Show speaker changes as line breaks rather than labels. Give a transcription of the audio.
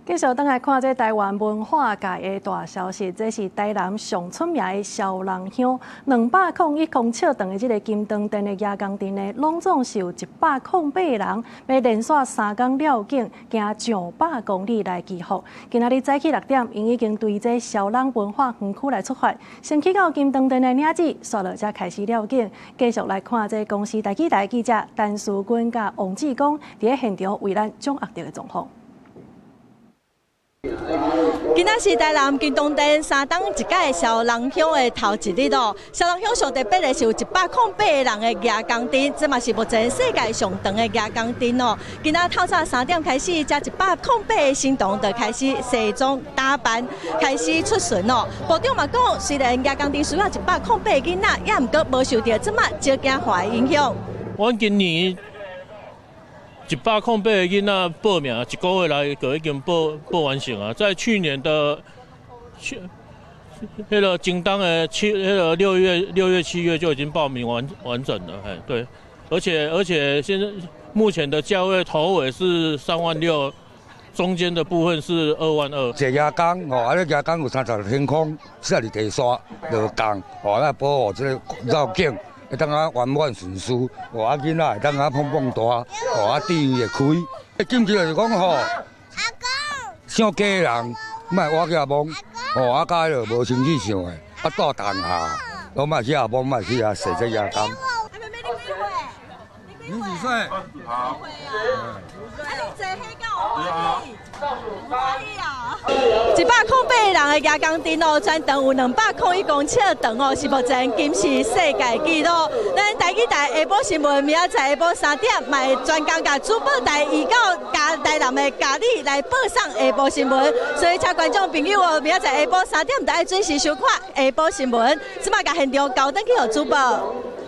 继续等来看这台湾文化界的大消息，这是台南上出名的小人乡，201公尺长的这个金灯殿的夜光灯呢，拢总是有108人要连续3天绕境，行上100公里来祈福。今仔日早起6点，因已经对这小人文化园区来出发，先去到金灯殿的领子，刷了才开始绕境，继续来看这公司台记台记者陈淑君甲王志光伫现场为咱掌握到的状况。
今仔是台南金灯殿3档一届小人乡的头一日哦。小人乡上特别的是有108人的夜光灯，这嘛是目前世界上长的夜光灯哦。今仔透早3点开始，才108个新童就开始西装打扮，开始出巡哦。部长嘛讲，虽然夜光灯需要108个囡仔，也毋过无受到这么少惊吓的影响。
阮今年。 108个囡仔报名，1个月来就已经报完成啊！在去年的那个金档的6月、7月就已经报名完整了，哎，对，而且现在目前的价位头尾是36000，中间的部分是22000。
这夜工吼，啊，夜工有30天空，下里地刷落工，吼，来保护这个绕境。 会当啊圆满顺遂，哦啊囡仔会当啊蹦蹦大，哦啊地位会开。紧急就是讲吼，想家的人莫挖起梦，哦啊家就无清气想的，啊住当下，我莫去下梦，莫去下洗这夜工。你几岁？啊，你坐迄个
108人的夜光灯哦，全长有201公尺长哦，是目前金氏世界纪录。咱台记台下晡新闻，明仔载下晡3点，卖专工甲主播台移到加台南的家里来报上下晡新闻。所以，请观众朋友哦，明仔载下晡3点，就要准时收看下晡新闻。即马甲现场交登去互主播。